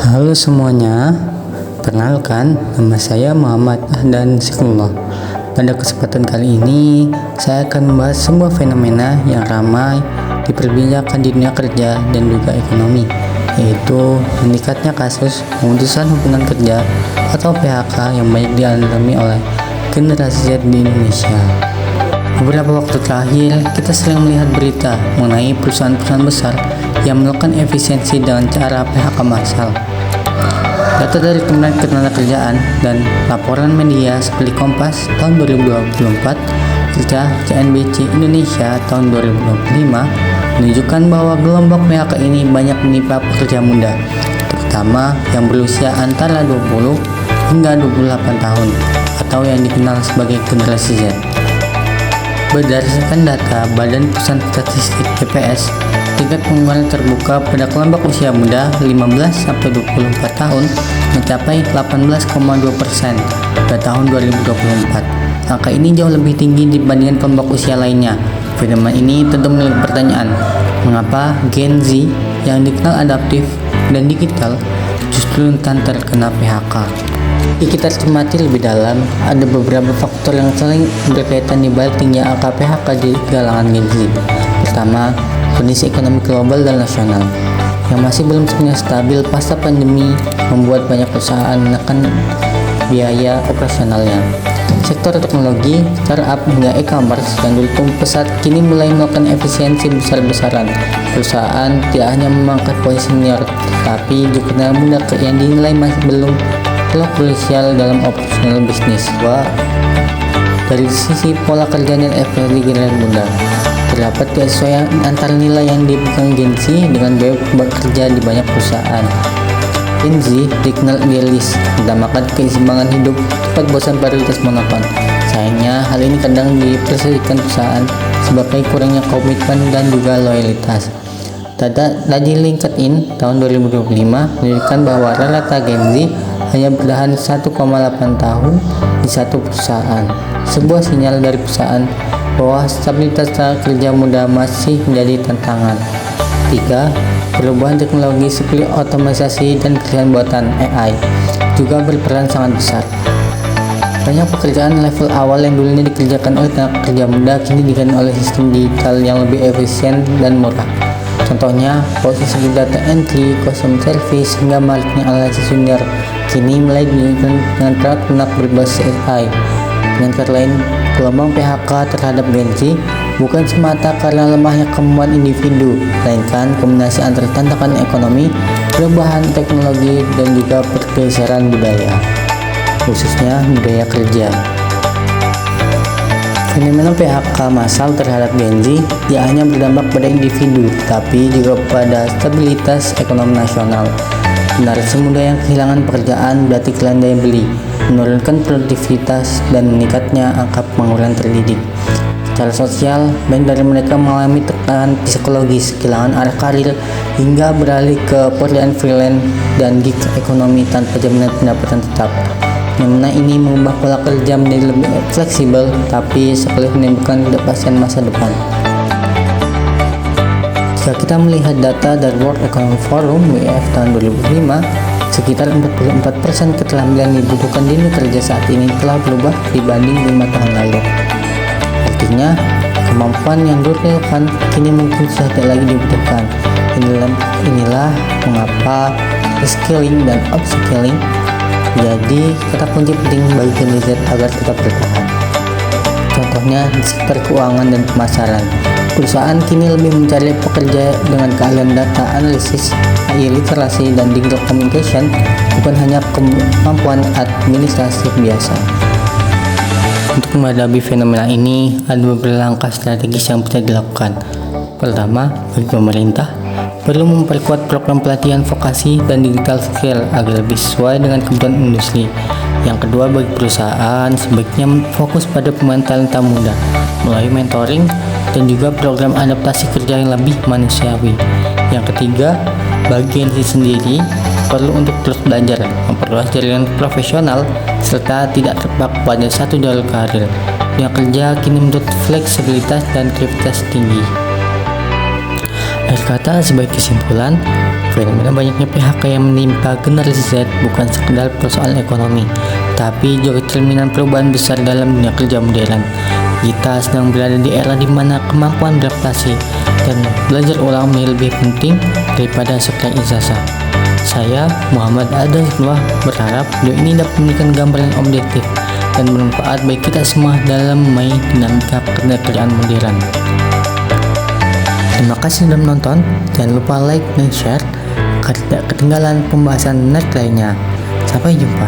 Halo semuanya, perkenalkan nama saya Muhammad Ahdan Zikrullah. Pada kesempatan kali ini, saya akan membahas sebuah fenomena yang ramai diperbincangkan di dunia kerja dan juga ekonomi, yaitu meningkatnya kasus pemutusan hubungan kerja atau PHK yang banyak dialami oleh generasi Z di Indonesia. Beberapa waktu terakhir, kita sering melihat berita mengenai perusahaan-perusahaan besar yang melakukan efisiensi dengan cara PHK massal. Data dari Kementerian Ketenagakerjaan dan laporan media seperti Kompas tahun 2024, Kerja CNBC Indonesia tahun 2025 menunjukkan bahwa gelombang PHK ini banyak menimpa pekerja muda, terutama yang berusia antara 20 hingga 28 tahun atau yang dikenal sebagai generasi Z. Berdasarkan data Badan Pusat Statistik BPS, tingkat pengangguran terbuka pada kelompok usia muda 15-24 tahun mencapai 18,2% pada tahun 2024. Angka ini jauh lebih tinggi dibandingkan kelompok usia lainnya. Fenomena ini tentu memiliki pertanyaan, mengapa Gen Z yang dikenal adaptif dan digital justru rentan terkena PHK? Jika kita cermati lebih dalam, ada beberapa faktor yang saling berkaitan di balik tingginya angka PHK di kalangan Gen Z. Pertama, kondisi ekonomi global dan nasional yang masih belum sepenuhnya stabil pasca pandemi membuat banyak perusahaan menekan biaya operasionalnya. Sektor teknologi, startup hingga e-commerce yang dulu tumbuh pesat kini mulai melakukan efisiensi besar-besaran. Perusahaan tidak hanya memangkas posisi senior, tapi juga muda yang dinilai masih belum krusial dalam operasional bisnis. Dari sisi pola kerja dan efisiensi generasi muda, terdapat kesesuaian antara nilai yang dipegang Gen Z dengan biaya bekerja di banyak perusahaan. Gen Z dikenal idealis, mengutamakan keseimbangan hidup, cepat bosan prioritas monoton. Sayangnya, hal ini kadang dipersepsikan perusahaan sebagai kurangnya komitmen dan juga loyalitas. Data dari LinkedIn tahun 2025 menunjukkan bahwa rata Gen Z hanya bertahan 1,8 tahun di satu perusahaan. Sebuah sinyal dari perusahaan bahwa stabilitas kerja muda masih menjadi tantangan. 3. Perubahan teknologi seperti otomatisasi dan kerjaan buatan AI juga berperan sangat besar. Banyak pekerjaan level awal yang dulunya dikerjakan oleh tenaga kerja muda kini diganti oleh sistem digital yang lebih efisien dan murah. Contohnya, posisi data entry, customer service, hingga marketing analisis junior kini mulai digantikan dengan perangkat berbasis AI. Dengan kata lain, gelombang PHK terhadap Gen Z bukan semata karena lemahnya kemampuan individu, melainkan kombinasi antara tantangan ekonomi, perubahan teknologi, dan juga pergeseran budaya, khususnya budaya kerja. Fenomena PHK massal terhadap Gen Z tidak hanya berdampak pada individu, tapi juga pada stabilitas ekonomi nasional. Generasi muda yang kehilangan pekerjaan berarti kehilangan daya beli, menurunkan produktivitas, dan meningkatnya angka pengangguran terdidik. Secara sosial, banyak dari mereka mengalami tekanan psikologis, kehilangan arah karir, hingga beralih ke pekerjaan freelance dan gig ekonomi tanpa jaminan pendapatan tetap. Fenomena ini mengubah pola kerja menjadi lebih fleksibel, tapi sekaligus menimbulkan ketidakpastian masa depan. Jika kita melihat data dari World Economic Forum (WEF) tahun 2005, sekitar 44% keterampilan yang dibutuhkan di dunia kerja saat ini telah berubah dibanding 5 tahun lalu. Artinya, kemampuan yang dulu relevan kini mungkin sudah tidak lagi dibutuhkan. Inilah mengapa reskilling dan upskilling jadi kata kunci penting bagi Gen Z agar tetap bertahan. Contohnya di sektor keuangan dan pemasaran, perusahaan kini lebih mencari pekerja dengan keahlian data analisis, AI literasi, dan digital communication, bukan hanya kemampuan administratif biasa. Untuk menghadapi fenomena ini, ada beberapa langkah strategis yang bisa dilakukan. Pertama, bagi pemerintah, perlu memperkuat program pelatihan vokasi dan digital skill agar lebih sesuai dengan kebutuhan industri. Yang kedua, bagi perusahaan, sebaiknya fokus pada pemain talenta muda melalui mentoring dan juga program adaptasi kerja yang lebih manusiawi. Yang ketiga, bagi Gen Z sendiri, perlu untuk terus belajar, memperluas jaringan profesional, serta tidak terpaku pada satu jalur karir. Dunia kerja kini menuntut fleksibilitas dan kreativitas tinggi. Akhir kata, sebagai kesimpulan, fenomena banyaknya PHK yang menimpa generasi Z bukan sekedar persoalan ekonomi, tapi juga cerminan perubahan besar dalam dunia kerja modern. Kita sedang berada di era di mana kemampuan beradaptasi dan belajar ulang menjadi lebih penting daripada sekedar ijazah. Saya, Muhammad Adazullah, berharap video ini dapat memberikan gambaran yang objektif dan bermanfaat bagi kita semua dalam memahami dinamika pekerjaan modern. Terima kasih sudah menonton. Jangan lupa like dan share agar tidak ketinggalan pembahasan menarik lainnya. Sampai jumpa.